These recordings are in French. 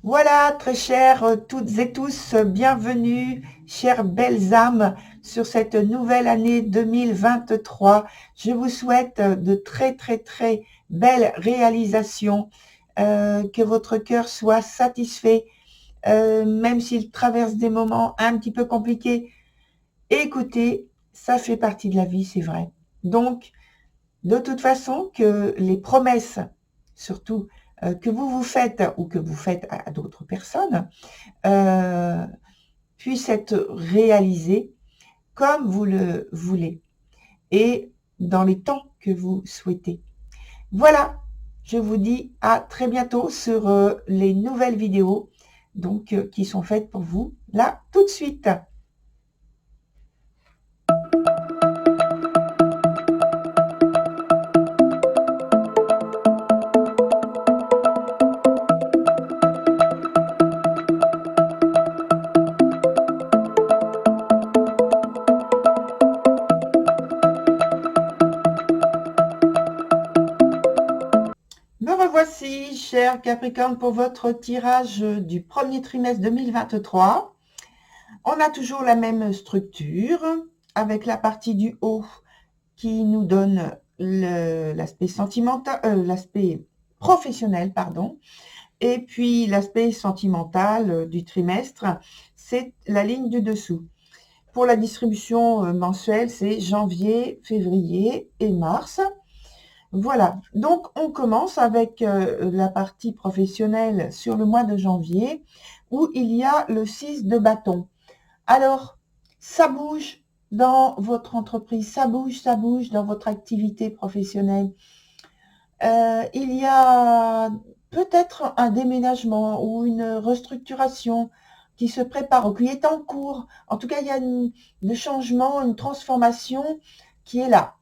Voilà, très chères toutes et tous, bienvenue, chères belles âmes, sur cette nouvelle année 2023. Je vous souhaite de très, très, très belles réalisations, que votre cœur soit satisfait, même s'il traverse des moments un petit peu compliqués. Écoutez, ça fait partie de la vie, c'est vrai. Donc, de toute façon, que les promesses, surtout que vous vous faites ou que vous faites à d'autres personnes, euh, puissent être réalisées comme vous le voulez et dans les temps que vous souhaitez. Voilà, je vous dis à très bientôt sur les nouvelles vidéos donc qui sont faites pour vous là tout de suite. Me revoici, cher Capricorne, pour votre tirage du premier trimestre 2023. On a toujours la même structure avec la partie du haut qui nous donne l'aspect sentimental, l'aspect professionnel, pardon, et puis l'aspect sentimental du trimestre, c'est la ligne du dessous. Pour la distribution mensuelle, c'est janvier, février et mars. Voilà, donc on commence avec la partie professionnelle sur le mois de janvier, où il y a le 6 de bâton. Alors, ça bouge dans votre entreprise, ça bouge dans votre activité professionnelle. Il y a peut-être un déménagement ou une restructuration qui se prépare ou qui est en cours. En tout cas, il y a des changements, une transformation qui est là.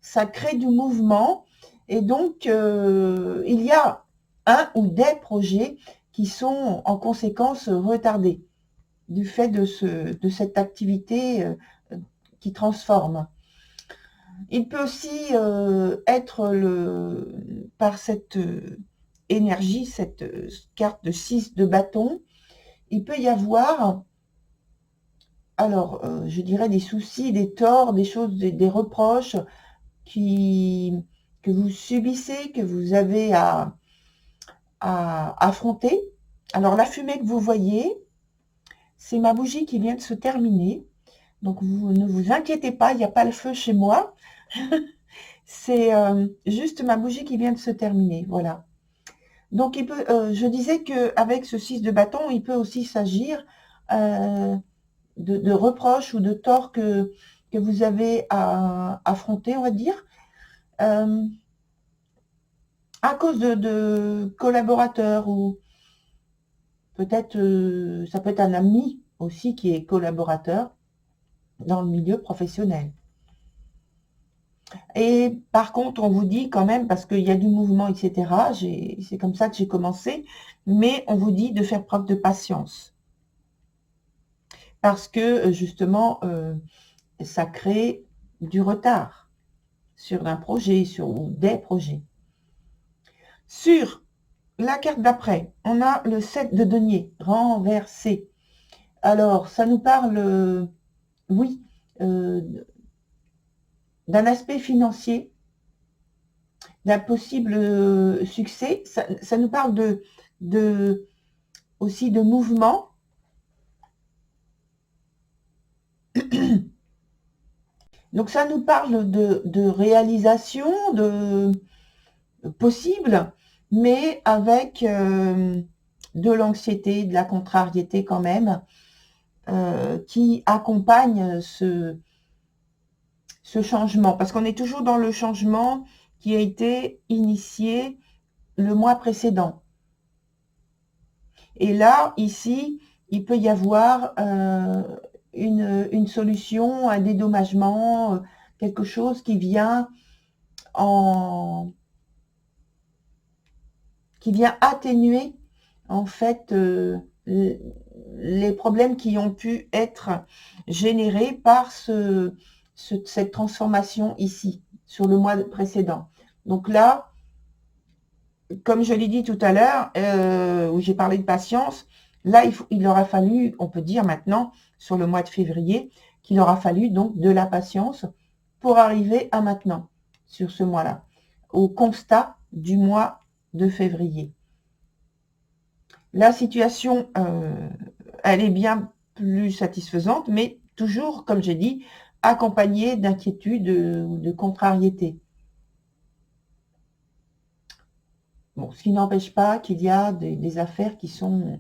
Ça crée du mouvement et donc il y a un ou des projets qui sont en conséquence retardés du fait de cette activité qui transforme. Il peut aussi être par cette énergie, cette carte de 6 de bâton, il peut y avoir, alors je dirais des soucis, des torts, des choses, des reproches que vous subissez, que vous avez à affronter. Alors la fumée que vous voyez, c'est ma bougie qui vient de se terminer. Donc vous ne vous inquiétez pas, il n'y a pas le feu chez moi. C'est juste ma bougie qui vient de se terminer, voilà. Donc je disais qu'avec ce 6 de bâton, il peut aussi s'agir de reproches ou de torts que vous avez à affronter, on va dire, à cause de collaborateurs ou peut-être, ça peut être un ami aussi qui est collaborateur dans le milieu professionnel. Et par contre, on vous dit quand même, parce qu'il y a du mouvement, etc., c'est comme ça que j'ai commencé, mais on vous dit de faire preuve de patience. Parce que justement, ça crée du retard sur un projet, ou des projets. Sur la carte d'après, on a le 7 de denier renversé. Alors, ça nous parle, oui, d'un aspect financier, d'un possible succès. Ça nous parle aussi de mouvement. Donc ça nous parle de réalisation, de possible, mais avec de l'anxiété, de la contrariété quand même, qui accompagne ce changement. Parce qu'on est toujours dans le changement qui a été initié le mois précédent. Et là, ici, il peut y avoir une solution, un dédommagement, quelque chose qui vient atténuer en fait les problèmes qui ont pu être générés par cette transformation ici, sur le mois précédent. Donc là, comme je l'ai dit tout à l'heure, où j'ai parlé de patience, là, il aura fallu, on peut dire maintenant, sur le mois de février, qu'il aura fallu donc de la patience pour arriver à maintenant, sur ce mois-là, au constat du mois de février. La situation, elle est bien plus satisfaisante, mais toujours, comme j'ai dit, accompagnée d'inquiétude ou de contrariété. Bon, ce qui n'empêche pas qu'il y a des affaires qui sont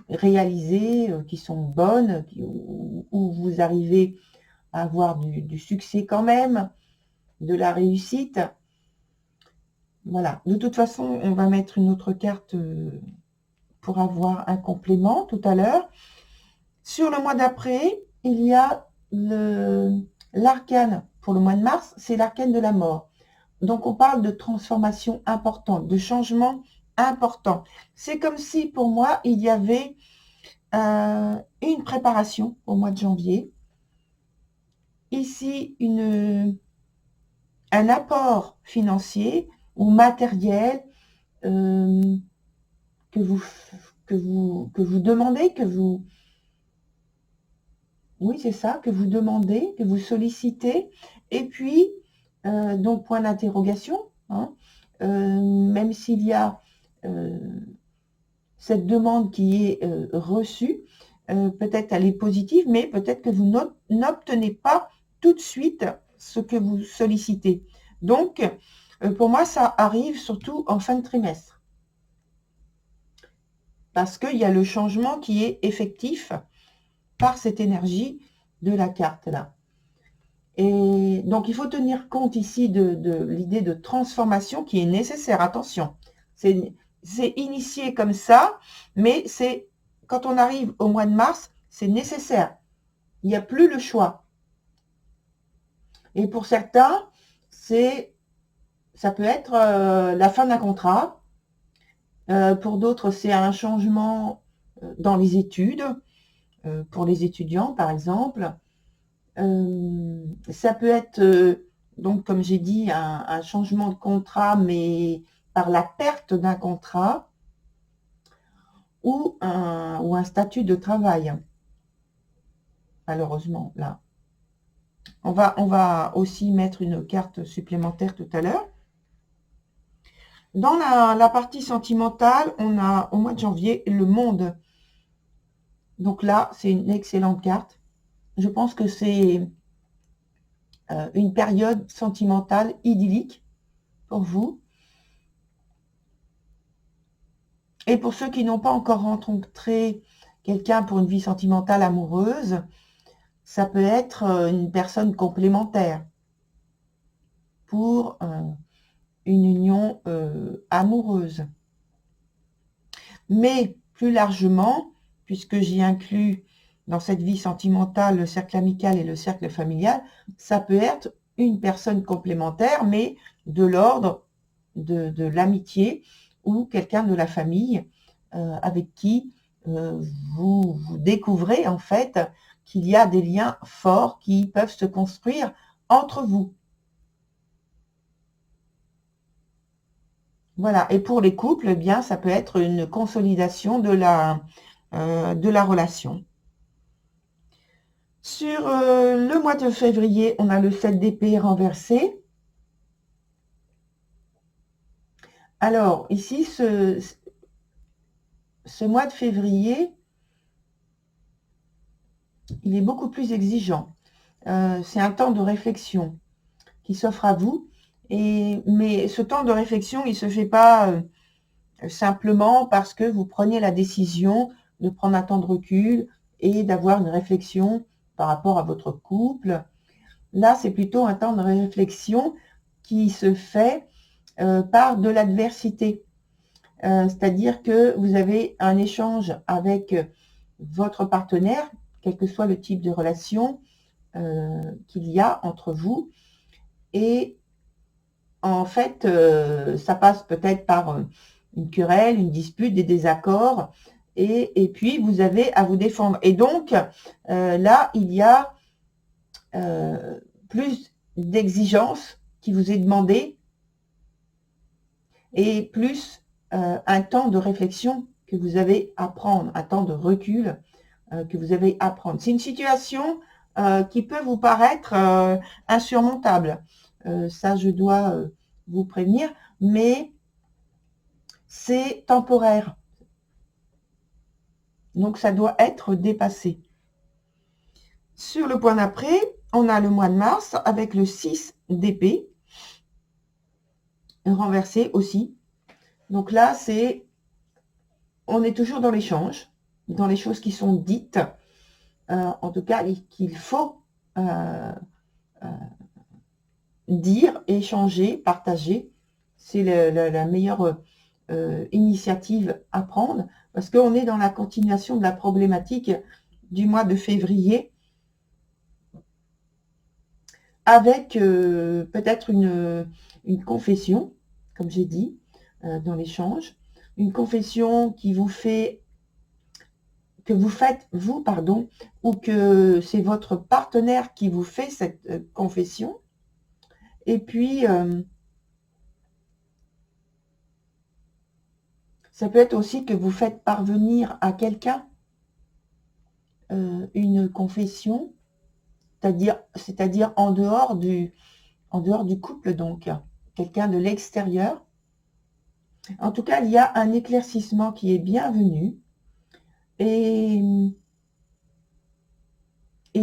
réalisées, qui sont bonnes, où vous arrivez à avoir du succès quand même, de la réussite. Voilà. De toute façon, on va mettre une autre carte pour avoir un complément tout à l'heure. Sur le mois d'après, il y a l'arcane pour le mois de mars, c'est l'arcane de la mort. Donc, on parle de transformation importante, de changement important. C'est comme si, pour moi, il y avait une préparation au mois de janvier. Ici, un apport financier ou matériel que vous demandez, oui, c'est ça, que vous demandez, que vous sollicitez. Et puis, donc, point d'interrogation, hein, même s'il y a cette demande qui est reçue, peut-être elle est positive, mais peut-être que vous n'obtenez pas tout de suite ce que vous sollicitez. Donc, pour moi, ça arrive surtout en fin de trimestre. Parce qu'il y a le changement qui est effectif par cette énergie de la carte là. Et donc, il faut tenir compte ici de l'idée de transformation qui est nécessaire. Attention, c'est initié comme ça, mais c'est quand on arrive au mois de mars, c'est nécessaire. Il n'y a plus le choix. Et pour certains, ça peut être la fin d'un contrat. Pour d'autres, c'est un changement dans les études, pour les étudiants par exemple. Ça peut être, donc comme j'ai dit, un changement de contrat, mais par la perte d'un contrat ou un statut de travail. Malheureusement, là. On va aussi mettre une carte supplémentaire tout à l'heure. Dans la partie sentimentale, on a au mois de janvier le monde. Donc là, c'est une excellente carte. Je pense que c'est une période sentimentale idyllique pour vous. Et pour ceux qui n'ont pas encore rencontré quelqu'un pour une vie sentimentale amoureuse, ça peut être une personne complémentaire pour une union amoureuse. Mais plus largement, puisque j'y inclus dans cette vie sentimentale le cercle amical et le cercle familial, ça peut être une personne complémentaire, mais de l'ordre de l'amitié ou quelqu'un de la famille avec qui vous découvrez en fait qu'il y a des liens forts qui peuvent se construire entre vous. Voilà, et pour les couples, eh bien, ça peut être une consolidation de la relation. Sur le mois de février, on a le 7 d'épée renversé. Alors, ici, ce mois de février, il est beaucoup plus exigeant. C'est un temps de réflexion qui s'offre à vous. Mais ce temps de réflexion, il ne se fait pas simplement parce que vous prenez la décision de prendre un temps de recul et d'avoir une réflexion par rapport à votre couple. Là, c'est plutôt un temps de réflexion qui se fait par de l'adversité. C'est-à-dire que vous avez un échange avec votre partenaire, quel que soit le type de relation qu'il y a entre vous. Et en fait, ça passe peut-être par une querelle, une dispute, des désaccords. Et puis, vous avez à vous défendre. Et donc, là, il y a plus d'exigence qui vous est demandée. et plus un temps de réflexion que vous avez à prendre, un temps de recul que vous avez à prendre. C'est une situation qui peut vous paraître insurmontable. Ça, je dois vous prévenir, mais c'est temporaire. Donc, ça doit être dépassé. Sur le point d'après, on a le mois de mars avec le 6 d'épée, renversé aussi. Donc là, on est toujours dans l'échange, dans les choses qui sont dites, en tout cas qu'il faut dire, échanger, partager. C'est la meilleure initiative à prendre, parce qu'on est dans la continuation de la problématique du mois de février, avec peut-être une confession, comme j'ai dit, dans l'échange, une confession qui vous fait, que vous faites vous, pardon, ou que c'est votre partenaire qui vous fait cette confession. Et puis, ça peut être aussi que vous faites parvenir à quelqu'un une confession, c'est-à-dire en dehors du couple, donc, quelqu'un de l'extérieur. En tout cas, il y a un éclaircissement qui est bienvenu. Et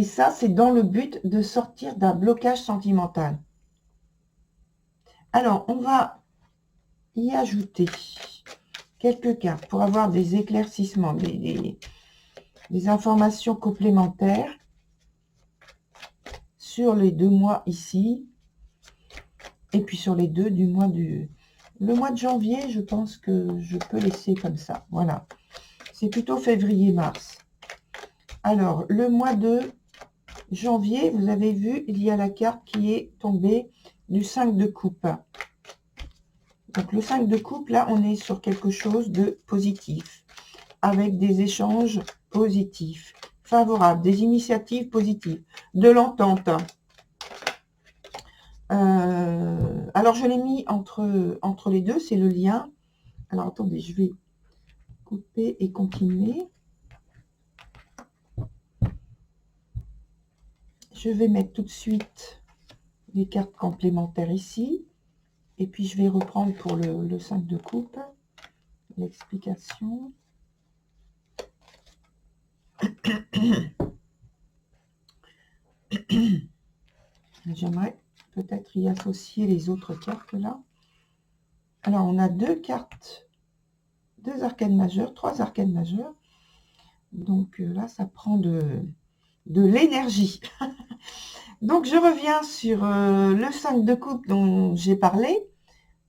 ça, c'est dans le but de sortir d'un blocage sentimental. Alors, on va y ajouter quelques cartes pour avoir des éclaircissements, des informations complémentaires sur les 2 mois ici, et puis sur les 2 du mois le mois de janvier, je pense que je peux laisser comme ça. Voilà. C'est plutôt février-mars. Alors, le mois de janvier, vous avez vu, il y a la carte qui est tombée du 5 de coupe. Donc, le 5 de coupe, là, on est sur quelque chose de positif, avec des échanges positifs, favorables, des initiatives positives, de l'entente. Alors, je l'ai mis entre les deux, c'est le lien. Alors, attendez, je vais couper et continuer. Je vais mettre tout de suite les cartes complémentaires ici. Et puis, je vais reprendre pour le 5 de coupe, l'explication. J'aimerais peut-être y associer les autres cartes là. Alors, on a 2 cartes, 2 arcanes majeures, 3 arcanes majeures. Donc là, ça prend de l'énergie. Donc, je reviens sur le 5 de coupe dont j'ai parlé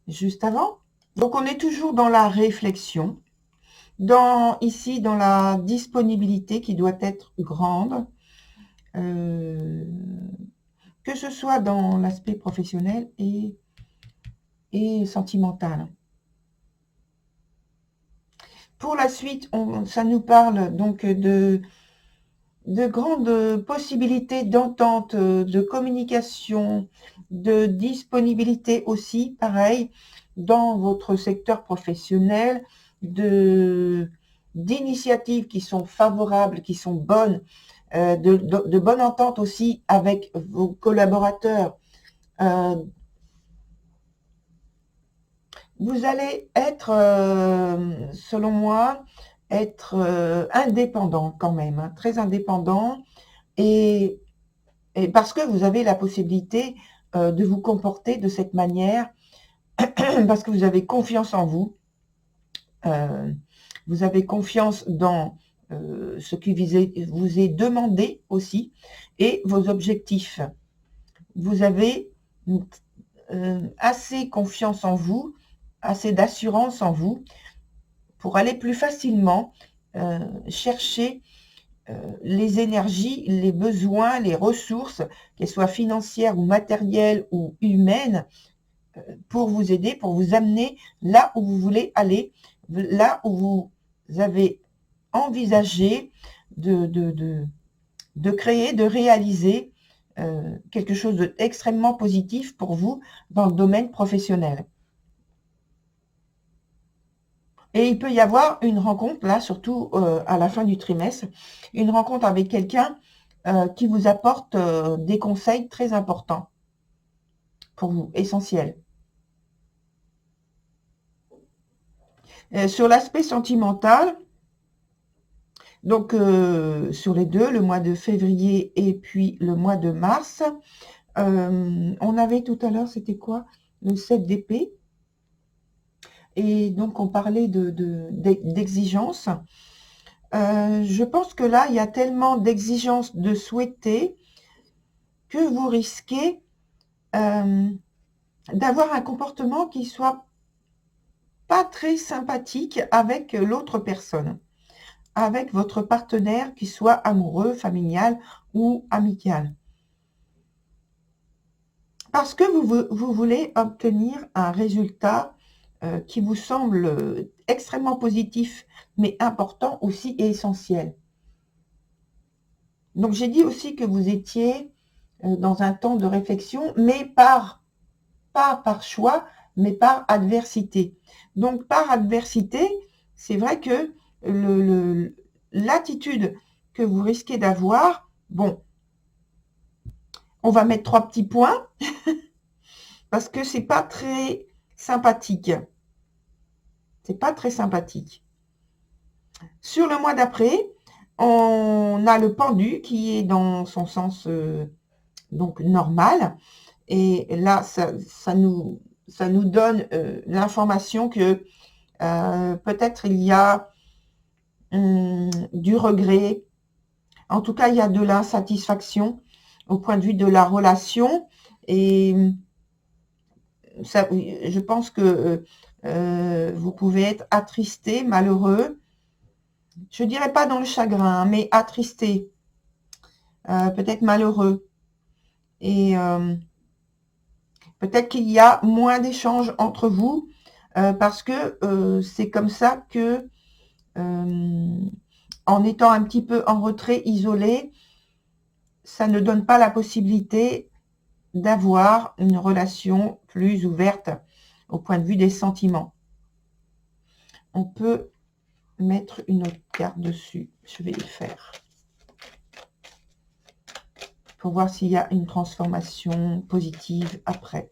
juste avant. Donc, on est toujours dans la réflexion, ici, dans la disponibilité qui doit être grande, que ce soit dans l'aspect professionnel et sentimental. Pour la suite, ça nous parle donc de grandes possibilités d'entente, de communication, de disponibilité aussi, pareil, dans votre secteur professionnel, d'initiatives qui sont favorables, qui sont bonnes, de bonne entente aussi avec vos collaborateurs. Vous allez être, selon moi, être indépendant quand même, hein, très indépendant, et parce que vous avez la possibilité de vous comporter de cette manière, parce que vous avez confiance en vous, vous avez confiance dans ce qui vous est demandé aussi, et vos objectifs. Vous avez assez confiance en vous, assez d'assurance en vous, pour aller plus facilement chercher les énergies, les besoins, les ressources, qu'elles soient financières ou matérielles ou humaines, pour vous aider, pour vous amener là où vous voulez aller, là où vous avez envisagé de créer, de réaliser quelque chose d'extrêmement positif pour vous dans le domaine professionnel. Et il peut y avoir une rencontre, là, surtout à la fin du trimestre, une rencontre avec quelqu'un qui vous apporte des conseils très importants pour vous, essentiels. Sur l'aspect sentimental, donc sur les deux, le mois de février et puis le mois de mars, on avait tout à l'heure, c'était quoi? Le 7 d'épée. Et donc, on parlait d'exigences. Je pense que là, il y a tellement d'exigences de souhaiter que vous risquez d'avoir un comportement qui soit pas très sympathique avec l'autre personne, avec votre partenaire, qui soit amoureux, familial ou amical. Parce que vous voulez obtenir un résultat qui vous semble extrêmement positif, mais important aussi et essentiel. Donc, j'ai dit aussi que vous étiez dans un temps de réflexion, mais pas par choix, mais par adversité. Donc, par adversité, c'est vrai que l'attitude que vous risquez d'avoir, bon, on va mettre 3 petits points, parce que c'est pas très sympathique. C'est pas très sympathique. Sur le mois d'après, on a le pendu qui est dans son sens donc normal. Et là, ça nous donne l'information que peut-être il y a du regret. En tout cas, il y a de l'insatisfaction au point de vue de la relation. Et ça, je pense que vous pouvez être attristé, malheureux. Je dirais pas dans le chagrin, mais attristé, peut-être malheureux. Et peut-être qu'il y a moins d'échanges entre vous, parce que c'est comme ça que, en étant un petit peu en retrait, isolé, ça ne donne pas la possibilité d'avoir une relation plus ouverte au point de vue des sentiments. On peut mettre une autre carte dessus. Je vais le faire. Pour voir s'il y a une transformation positive après.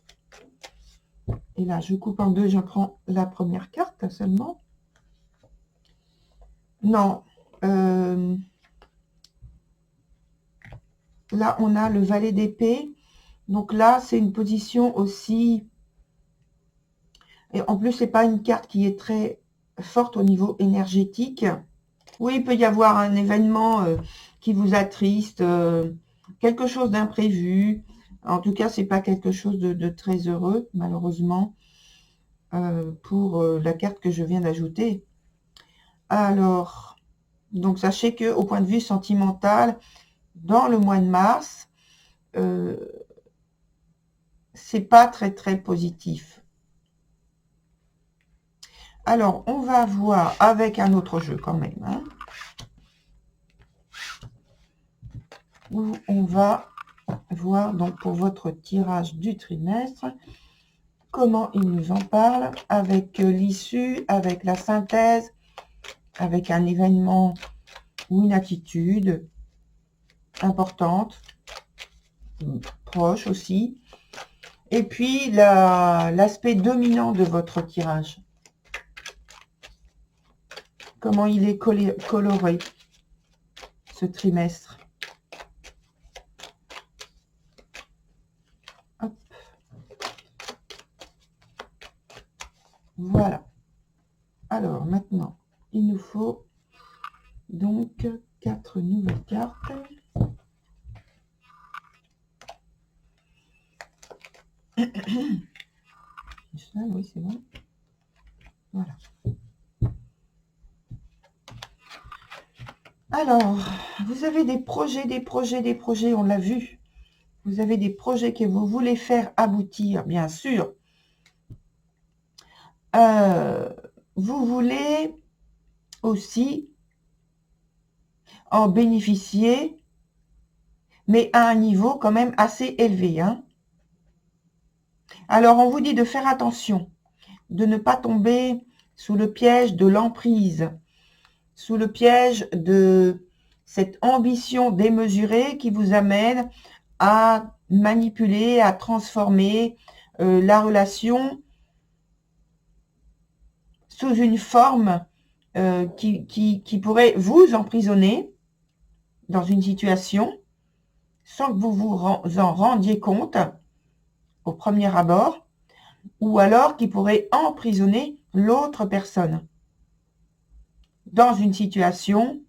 Et là, je coupe en deux, je prends la première carte seulement. Non. Là, on a le valet d'épée. Donc là, c'est une position aussi... Et en plus, c'est pas une carte qui est très forte au niveau énergétique. Oui, il peut y avoir un événement qui vous attriste, quelque chose d'imprévu. En tout cas, c'est pas quelque chose de très heureux, malheureusement, pour la carte que je viens d'ajouter. Alors, donc sachez que au point de vue sentimental, dans le mois de mars, c'est pas très très positif. Alors, on va voir avec un autre jeu quand même, hein, où on va voir donc pour votre tirage du trimestre comment il nous en parle, avec l'issue, avec la synthèse, avec un événement ou une attitude importante, proche aussi, et puis l'aspect dominant de votre tirage. Comment il est coloré, ce trimestre. Hop. Voilà. Alors, maintenant, il nous faut donc 4 nouvelles cartes. Ça, oui, c'est bon. Voilà. Alors, vous avez des projets, on l'a vu. Vous avez des projets que vous voulez faire aboutir, bien sûr. Vous voulez aussi en bénéficier, mais à un niveau quand même assez élevé, hein. Alors, on vous dit de faire attention, de ne pas tomber sous le piège de l'emprise, sous le piège de cette ambition démesurée qui vous amène à manipuler, à transformer la relation sous une forme qui pourrait vous emprisonner dans une situation sans que vous vous en rendiez compte au premier abord, ou alors qui pourrait emprisonner l'autre personne dans une situation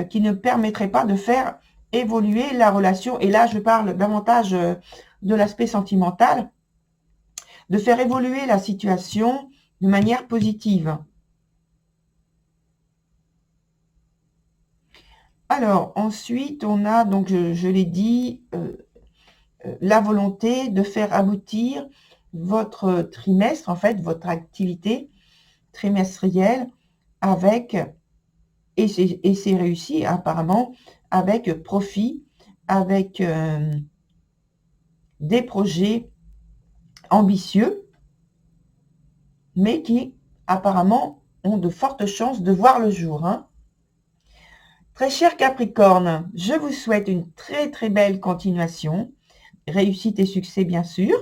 qui ne permettrait pas de faire évoluer la relation. Et là, je parle davantage de l'aspect sentimental, de faire évoluer la situation de manière positive. Alors, ensuite, on a, donc je l'ai dit, la volonté de faire aboutir votre trimestre, en fait, votre activité trimestrielle avec, et c'est réussi apparemment, avec profit, avec des projets ambitieux, mais qui apparemment ont de fortes chances de voir le jour. Hein. Très cher Capricorne, je vous souhaite une très très belle continuation, réussite et succès bien sûr.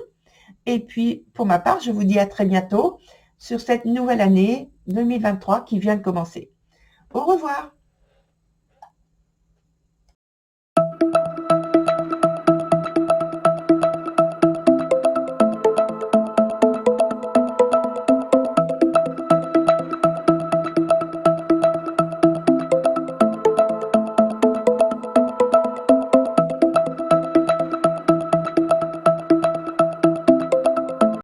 Et puis pour ma part, je vous dis à très bientôt sur cette nouvelle année 2023 qui vient de commencer. Au revoir.